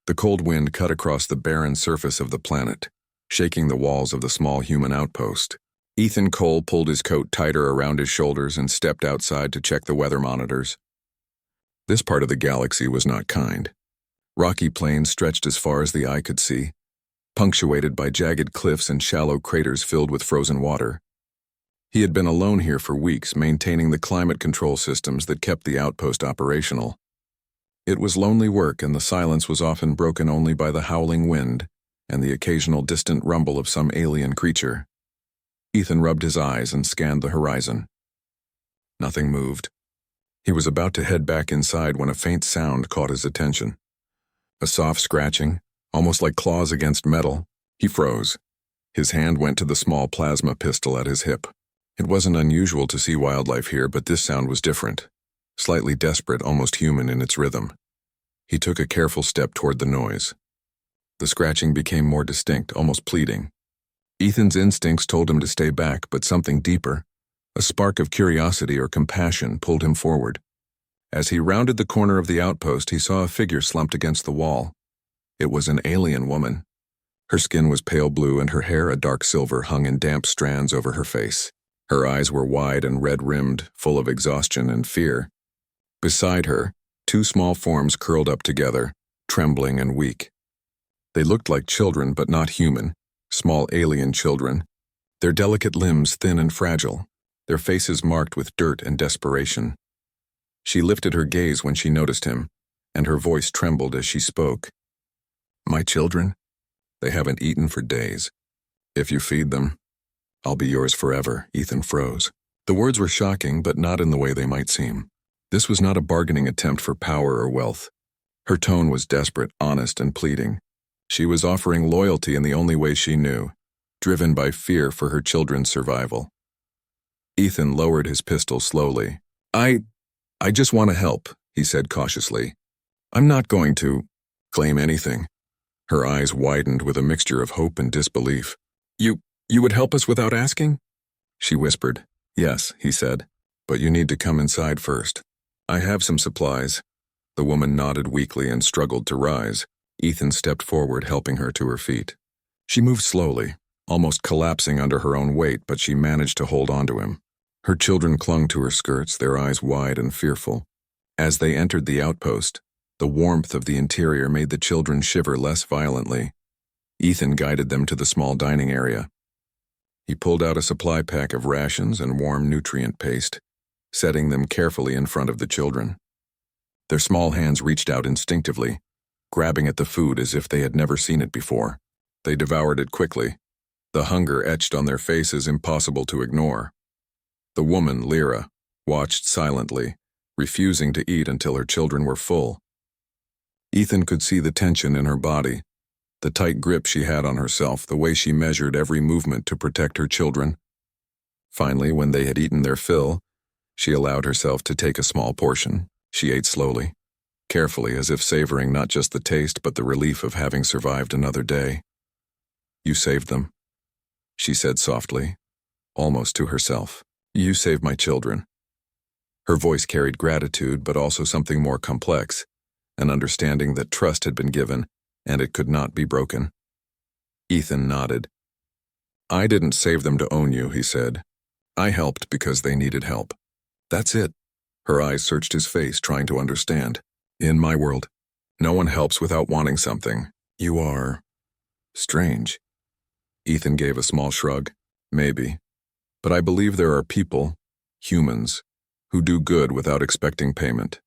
The cold wind cut across the barren surface of the planet, shaking the walls of the small human outpost. Ethan Cole pulled his coat tighter around his shoulders and stepped outside to check the weather monitors. This part of the galaxy was not kind. Rocky plains stretched as far as the eye could see, punctuated by jagged cliffs and shallow craters filled with frozen water. He had been alone here for weeks, maintaining the climate control systems that kept the outpost operational. It was lonely work, and the silence was often broken only by the howling wind and the occasional distant rumble of some alien creature. Ethan rubbed his eyes and scanned the horizon. Nothing moved. He was about to head back inside when a faint sound caught his attention. A soft scratching, almost like claws against metal. He froze. His hand went to the small plasma pistol at his hip. It wasn't unusual to see wildlife here, but this sound was different. Slightly desperate, almost human in its rhythm. He took a careful step toward the noise. The scratching became more distinct, almost pleading. Ethan's instincts told him to stay back, but something deeper, a spark of curiosity or compassion, pulled him forward. As he rounded the corner of the outpost, he saw a figure slumped against the wall. It was an alien woman. Her skin was pale blue and her hair, a dark silver, hung in damp strands over her face. Her eyes were wide and red-rimmed, full of exhaustion and fear. Beside her, two small forms curled up together, trembling and weak. They looked like children, but not human, small alien children, their delicate limbs thin and fragile, their faces marked with dirt and desperation. She lifted her gaze when she noticed him, and her voice trembled as she spoke. "My children? They haven't eaten for days. If you feed them, I'll be yours forever." Ethan froze. The words were shocking, but not in the way they might seem. This was not a bargaining attempt for power or wealth. Her tone was desperate, honest, and pleading. She was offering loyalty in the only way she knew, driven by fear for her children's survival. Ethan lowered his pistol slowly. I just want to help," he said cautiously. "I'm not going to claim anything." Her eyes widened with a mixture of hope and disbelief. You would help us without asking?" she whispered. "Yes," he said, "but you need to come inside first. I have some supplies." The woman nodded weakly and struggled to rise. Ethan stepped forward, helping her to her feet. She moved slowly, almost collapsing under her own weight, but she managed to hold onto him. Her children clung to her skirts, their eyes wide and fearful. As they entered the outpost, the warmth of the interior made the children shiver less violently. Ethan guided them to the small dining area. He pulled out a supply pack of rations and warm nutrient paste, setting them carefully in front of the children. Their small hands reached out instinctively, grabbing at the food as if they had never seen it before. They devoured it quickly, the hunger etched on their faces impossible to ignore. The woman, Lyra, watched silently, refusing to eat until her children were full. Ethan could see the tension in her body, the tight grip she had on herself, the way she measured every movement to protect her children. Finally, when they had eaten their fill, she allowed herself to take a small portion. She ate slowly, carefully, as if savoring not just the taste but the relief of having survived another day. "You saved them," she said softly, almost to herself. "You saved my children." Her voice carried gratitude, but also something more complex, an understanding that trust had been given, and it could not be broken. Ethan nodded. "I didn't save them to own you," he said. "I helped because they needed help. That's it." Her eyes searched his face, trying to understand. "In my world, no one helps without wanting something. You are strange." Ethan gave a small shrug. "Maybe. But I believe there are people, humans, who do good without expecting payment."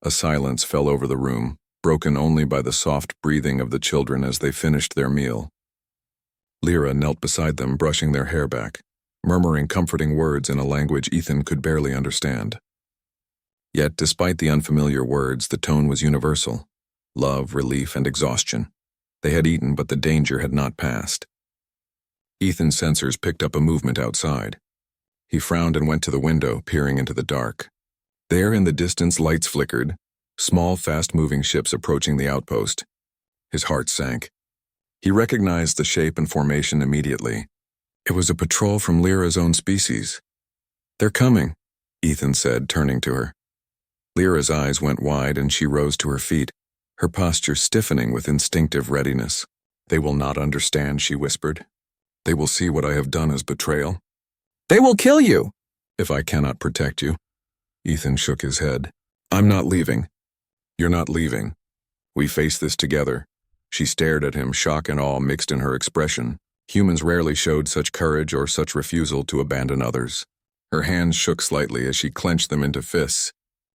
A silence fell over the room, broken only by the soft breathing of the children as they finished their meal. Lyra knelt beside them, brushing their hair back, murmuring comforting words in a language Ethan could barely understand. Yet, despite the unfamiliar words, the tone was universal. Love, relief, and exhaustion. They had eaten, but the danger had not passed. Ethan's sensors picked up a movement outside. He frowned and went to the window, peering into the dark. There in the distance, lights flickered, small, fast-moving ships approaching the outpost. His heart sank. He recognized the shape and formation immediately. It was a patrol from Lyra's own species. "They're coming," Ethan said, turning to her. Lyra's eyes went wide and she rose to her feet, her posture stiffening with instinctive readiness. "They will not understand," she whispered. "They will see what I have done as betrayal." "They will kill you!" "If I cannot protect you." Ethan shook his head. "I'm not leaving." "You're not leaving. We face this together." She stared at him, shock and awe mixed in her expression. Humans rarely showed such courage or such refusal to abandon others. Her hands shook slightly as she clenched them into fists.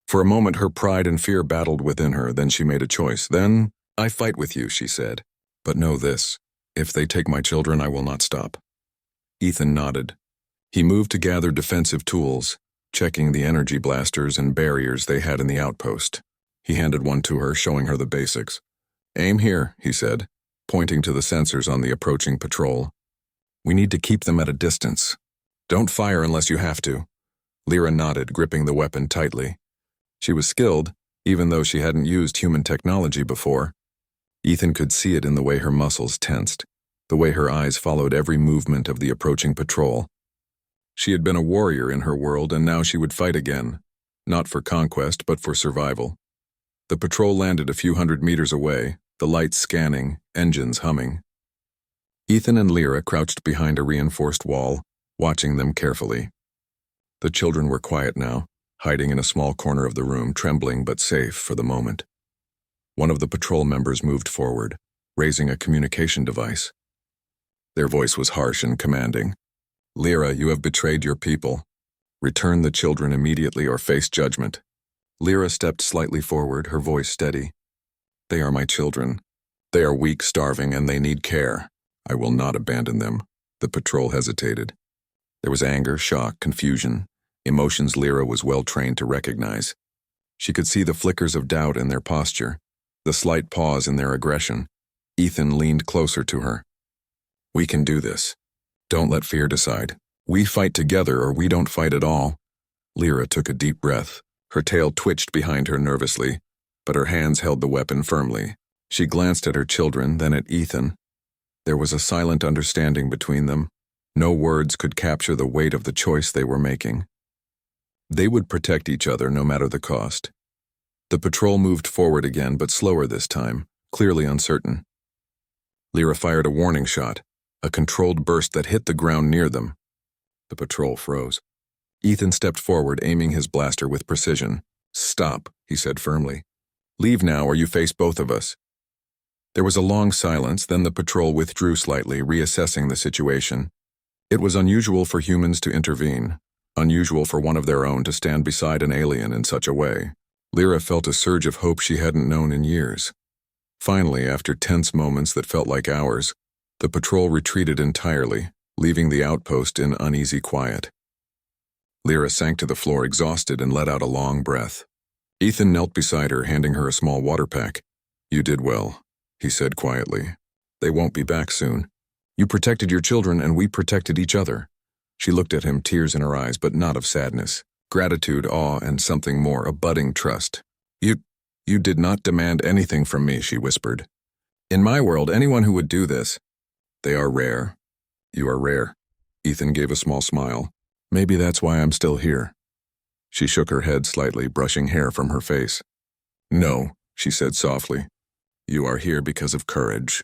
For a moment her pride and fear battled within her, then she made a choice. "Then, I fight with you," she said. "But know this, if they take my children, I will not stop." Ethan nodded. He moved to gather defensive tools, checking the energy blasters and barriers they had in the outpost. He handed one to her, showing her the basics. "Aim here," he said, pointing to the sensors on the approaching patrol. "We need to keep them at a distance. Don't fire unless you have to." Lyra nodded, gripping the weapon tightly. She was skilled, even though she hadn't used human technology before. Ethan could see it in the way her muscles tensed, the way her eyes followed every movement of the approaching patrol. She had been a warrior in her world, and now she would fight again, not for conquest, but for survival. The patrol landed a few hundred meters away, the lights scanning, engines humming. Ethan and Lyra crouched behind a reinforced wall, watching them carefully. The children were quiet now, hiding in a small corner of the room, trembling but safe for the moment. One of the patrol members moved forward, raising a communication device. Their voice was harsh and commanding. "Lyra, you have betrayed your people. Return the children immediately or face judgment." Lyra stepped slightly forward, her voice steady. "They are my children. They are weak, starving, and they need care. I will not abandon them." The patrol hesitated. There was anger, shock, confusion, emotions Lyra was well trained to recognize. She could see the flickers of doubt in their posture, the slight pause in their aggression. Ethan leaned closer to her. "We can do this. Don't let fear decide. We fight together or we don't fight at all." Lyra took a deep breath. Her tail twitched behind her nervously, but her hands held the weapon firmly. She glanced at her children, then at Ethan. There was a silent understanding between them. No words could capture the weight of the choice they were making. They would protect each other no matter the cost. The patrol moved forward again, but slower this time, clearly uncertain. Lyra fired a warning shot, a controlled burst that hit the ground near them. The patrol froze. Ethan stepped forward, aiming his blaster with precision. "Stop," he said firmly. "Leave now or you face both of us." There was a long silence, then the patrol withdrew slightly, reassessing the situation. It was unusual for humans to intervene, unusual for one of their own to stand beside an alien in such a way. Lyra felt a surge of hope she hadn't known in years. Finally, after tense moments that felt like hours, the patrol retreated entirely, leaving the outpost in uneasy quiet. Lyra sank to the floor exhausted and let out a long breath. Ethan knelt beside her, handing her a small water pack. "You did well," he said quietly. "They won't be back soon. You protected your children and we protected each other." She looked at him, tears in her eyes, but not of sadness. Gratitude, awe, and something more, a budding trust. You did not demand anything from me," she whispered. "In my world, anyone who would do this, they are rare. You are rare." Ethan gave a small smile. "Maybe that's why I'm still here." She shook her head slightly, brushing hair from her face. "No," she said softly. "You are here because of courage.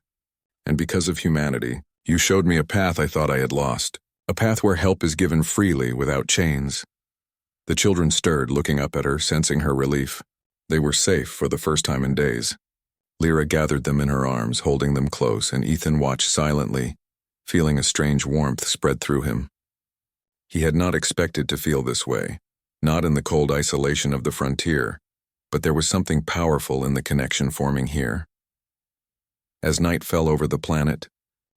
And because of humanity. You showed me a path I thought I had lost. A path where help is given freely, without chains." The children stirred, looking up at her, sensing her relief. They were safe for the first time in days. Lyra gathered them in her arms, holding them close, and Ethan watched silently, feeling a strange warmth spread through him. He had not expected to feel this way, not in the cold isolation of the frontier, but there was something powerful in the connection forming here. As night fell over the planet,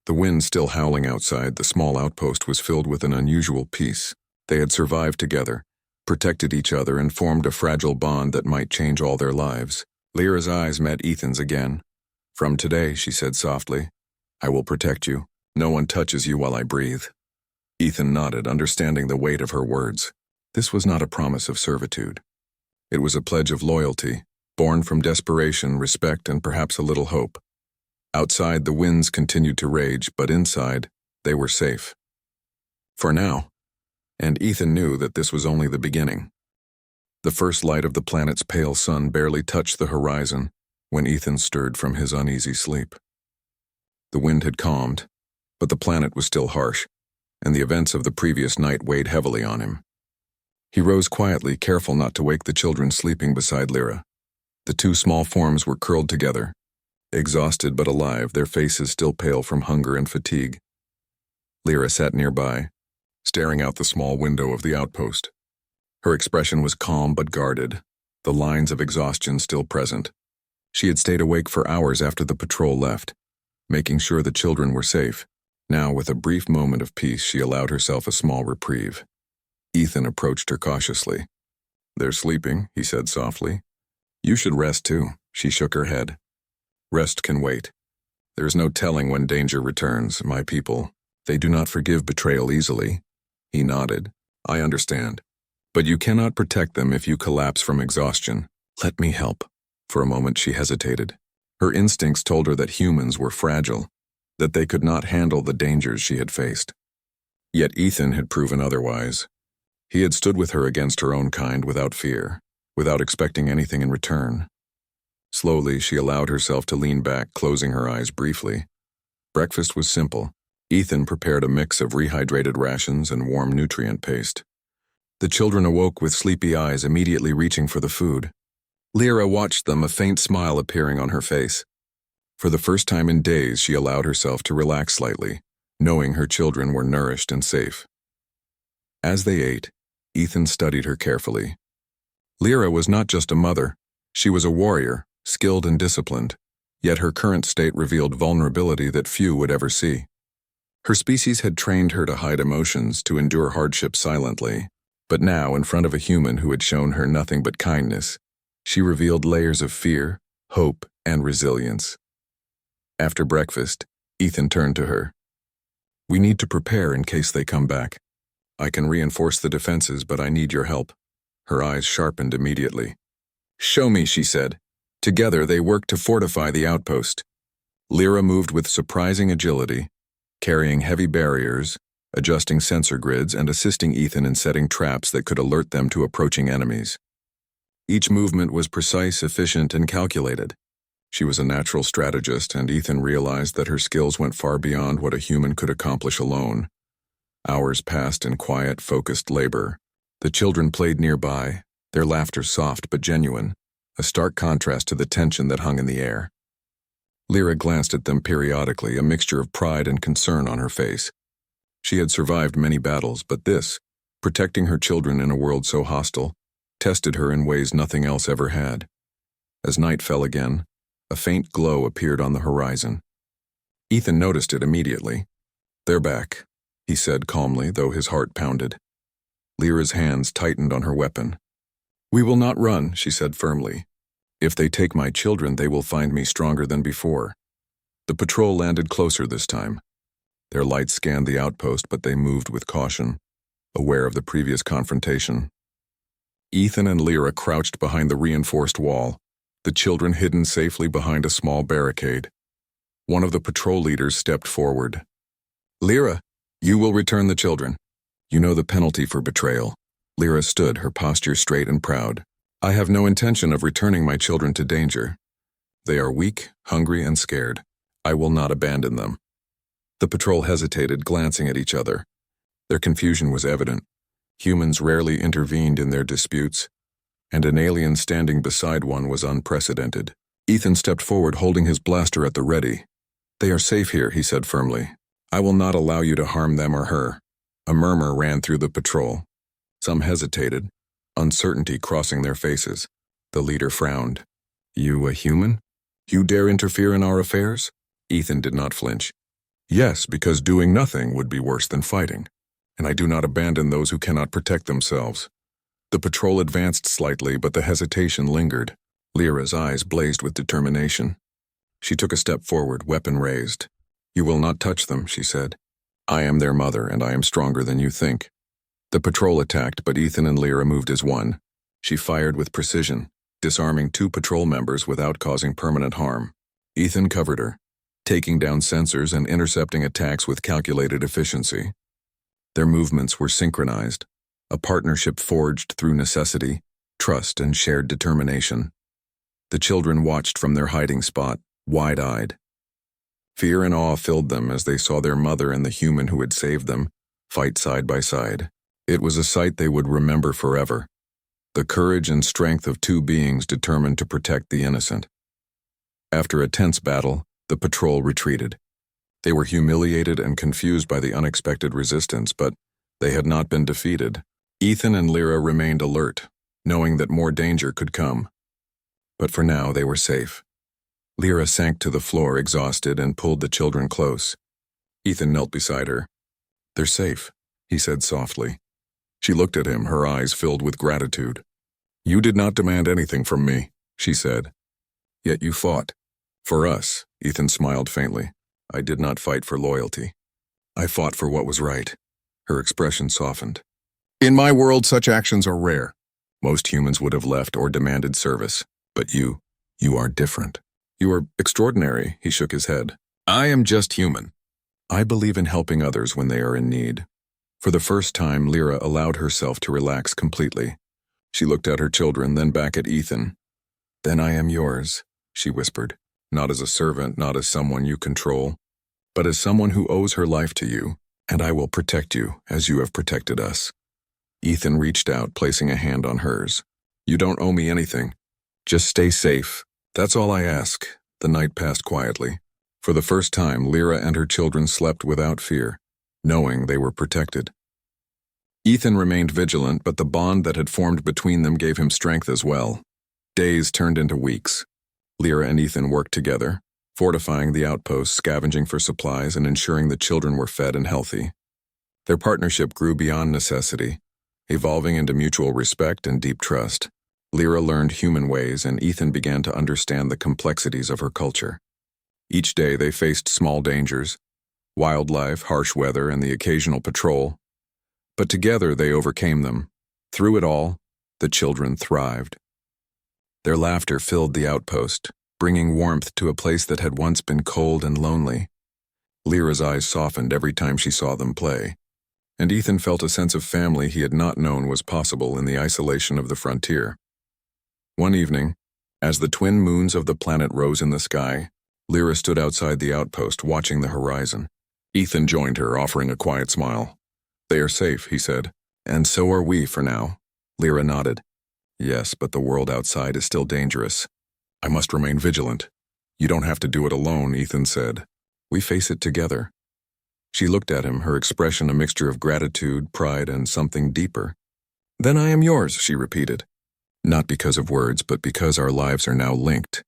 the wind still howling outside, the small outpost was filled with an unusual peace. They had survived together, protected each other, and formed a fragile bond that might change all their lives. Lyra's eyes met Ethan's again. "From today," she said softly, "I will protect you. No one touches you while I breathe." Ethan nodded, understanding the weight of her words. This was not a promise of servitude. It was a pledge of loyalty, born from desperation, respect, and perhaps a little hope. Outside, the winds continued to rage, but inside, they were safe. For now. And Ethan knew that this was only the beginning. The first light of the planet's pale sun barely touched the horizon. when Ethan stirred from his uneasy sleep. The wind had calmed, but the planet was still harsh, and the events of the previous night weighed heavily on him. He rose quietly, careful not to wake the children sleeping beside Lyra. The two small forms were curled together, exhausted but alive, their faces still pale from hunger and fatigue. Lyra sat nearby, staring out the small window of the outpost. Her expression was calm but guarded, the lines of exhaustion still present. She had stayed awake for hours after the patrol left, making sure the children were safe. Now, with a brief moment of peace, she allowed herself a small reprieve. Ethan approached her cautiously. "They're sleeping," he said softly. "You should rest too." She shook her head. "Rest can wait. There is no telling when danger returns. My people, they do not forgive betrayal easily." He nodded. "I understand. But you cannot protect them if you collapse from exhaustion. Let me help." For a moment she hesitated. Her instincts told her that humans were fragile, that they could not handle the dangers she had faced. Yet Ethan had proven otherwise. He had stood with her against her own kind without fear, without expecting anything in return. Slowly, she allowed herself to lean back, closing her eyes briefly. Breakfast was simple. Ethan prepared a mix of rehydrated rations and warm nutrient paste. The children awoke with sleepy eyes, immediately reaching for the food. Lyra watched them, a faint smile appearing on her face. For the first time in days, she allowed herself to relax slightly, knowing her children were nourished and safe. As they ate, Ethan studied her carefully. Lyra was not just a mother, she was a warrior, skilled and disciplined, yet her current state revealed vulnerability that few would ever see. Her species had trained her to hide emotions, to endure hardship silently, but now, in front of a human who had shown her nothing but kindness, she revealed layers of fear, hope, and resilience. After breakfast, Ethan turned to her. "We need to prepare in case they come back. I can reinforce the defenses, but I need your help." Her eyes sharpened immediately. "Show me," she said. Together they worked to fortify the outpost. Lyra moved with surprising agility, carrying heavy barriers, adjusting sensor grids, and assisting Ethan in setting traps that could alert them to approaching enemies. Each movement was precise, efficient, and calculated. She was a natural strategist, and Ethan realized that her skills went far beyond what a human could accomplish alone. Hours passed in quiet, focused labor. The children played nearby, their laughter soft but genuine, a stark contrast to the tension that hung in the air. Lyra glanced at them periodically, a mixture of pride and concern on her face. She had survived many battles, but this, protecting her children in a world so hostile, tested her in ways nothing else ever had. As night fell again, a faint glow appeared on the horizon. Ethan noticed it immediately. "They're back," he said calmly, though his heart pounded. Lyra's hands tightened on her weapon. "We will not run," she said firmly. "If they take my children, they will find me stronger than before." The patrol landed closer this time. Their lights scanned the outpost, but they moved with caution, aware of the previous confrontation. Ethan and Lyra crouched behind the reinforced wall, the children hidden safely behind a small barricade. One of the patrol leaders stepped forward. "Lyra, you will return the children. You know the penalty for betrayal." Lyra stood, her posture straight and proud. "I have no intention of returning my children to danger. They are weak, hungry, and scared. I will not abandon them." The patrol hesitated, glancing at each other. Their confusion was evident. Humans rarely intervened in their disputes, and an alien standing beside one was unprecedented. Ethan stepped forward, holding his blaster at the ready. "They are safe here," he said firmly. "I will not allow you to harm them or her." A murmur ran through the patrol. Some hesitated, uncertainty crossing their faces. The leader frowned. "You a human? You dare interfere in our affairs?" Ethan did not flinch. "Yes, because doing nothing would be worse than fighting, and I do not abandon those who cannot protect themselves." The patrol advanced slightly, but the hesitation lingered. Lyra's eyes blazed with determination. She took a step forward, weapon raised. "You will not touch them," she said. "I am their mother, and I am stronger than you think." The patrol attacked, but Ethan and Lyra moved as one. She fired with precision, disarming 2 patrol members without causing permanent harm. Ethan covered her, taking down sensors and intercepting attacks with calculated efficiency. Their movements were synchronized, a partnership forged through necessity, trust, and shared determination. The children watched from their hiding spot, wide-eyed. Fear and awe filled them as they saw their mother and the human who had saved them fight side by side. It was a sight they would remember forever. The courage and strength of two beings determined to protect the innocent. After a tense battle, the patrol retreated. They were humiliated and confused by the unexpected resistance, but they had not been defeated. Ethan and Lyra remained alert, knowing that more danger could come. But for now, they were safe. Lyra sank to the floor, exhausted, and pulled the children close. Ethan knelt beside her. "They're safe," he said softly. She looked at him, her eyes filled with gratitude. "You did not demand anything from me," she said. "Yet you fought. For us," Ethan smiled faintly. "I did not fight for loyalty. I fought for what was right." Her expression softened. "In my world, such actions are rare. Most humans would have left or demanded service. But you are different. You are extraordinary," he shook his head. "I am just human. I believe in helping others when they are in need." For the first time, Lyra allowed herself to relax completely. She looked at her children, then back at Ethan. "Then I am yours," she whispered, "not as a servant, not as someone you control, but as someone who owes her life to you, and I will protect you as you have protected us." Ethan reached out, placing a hand on hers. "You don't owe me anything. Just stay safe. That's all I ask." The night passed quietly. For the first time, Lyra and her children slept without fear, knowing they were protected. Ethan remained vigilant, but the bond that had formed between them gave him strength as well. Days turned into weeks. Lyra and Ethan worked together, fortifying the outposts, scavenging for supplies, and ensuring the children were fed and healthy. Their partnership grew beyond necessity, evolving into mutual respect and deep trust. Lyra learned human ways, and Ethan began to understand the complexities of her culture. Each day they faced small dangers, wildlife, harsh weather, and the occasional patrol. But together they overcame them. Through it all, the children thrived. Their laughter filled the outpost, bringing warmth to a place that had once been cold and lonely. Lyra's eyes softened every time she saw them play, and Ethan felt a sense of family he had not known was possible in the isolation of the frontier. One evening, as the twin moons of the planet rose in the sky, Lyra stood outside the outpost, watching the horizon. Ethan joined her, offering a quiet smile. "They are safe," he said. "And so are we for now." Lyra nodded. "Yes, but the world outside is still dangerous. I must remain vigilant." "You don't have to do it alone," Ethan said. "We face it together." She looked at him, her expression a mixture of gratitude, pride, and something deeper. "Then I am yours," she repeated. "Not because of words, but because our lives are now linked.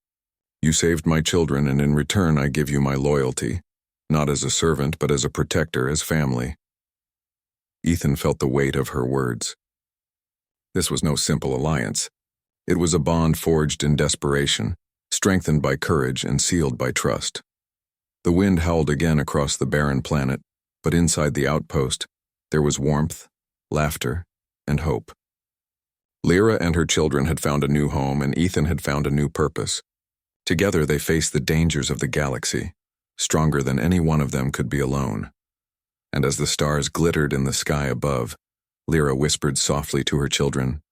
You saved my children, and in return I give you my loyalty, not as a servant, but as a protector, as family." Ethan felt the weight of her words. This was no simple alliance. It was a bond forged in desperation, strengthened by courage and sealed by trust. The wind howled again across the barren planet, but inside the outpost, there was warmth, laughter, and hope. Lyra and her children had found a new home, and Ethan had found a new purpose. Together they faced the dangers of the galaxy, stronger than any one of them could be alone. And as the stars glittered in the sky above, Lyra whispered softly to her children,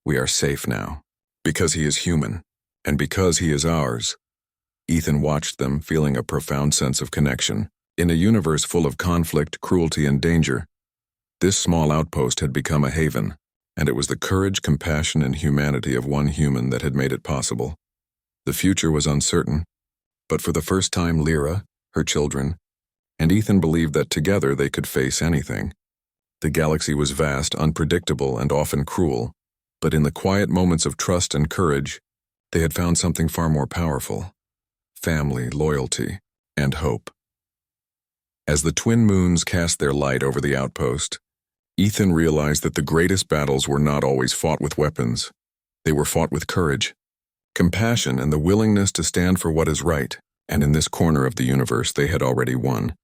"We are safe now, because he is human, and because he is ours." Ethan watched them, feeling a profound sense of connection. In a universe full of conflict, cruelty, and danger, this small outpost had become a haven, and it was the courage, compassion, and humanity of one human that had made it possible. The future was uncertain, but for the first time Lyra, her children, and Ethan believed that together they could face anything. The galaxy was vast, unpredictable, and often cruel, but in the quiet moments of trust and courage, they had found something far more powerful: family, loyalty, and hope. As the twin moons cast their light over the outpost, Ethan realized that the greatest battles were not always fought with weapons. They were fought with courage, compassion, and the willingness to stand for what is right, and in this corner of the universe they had already won.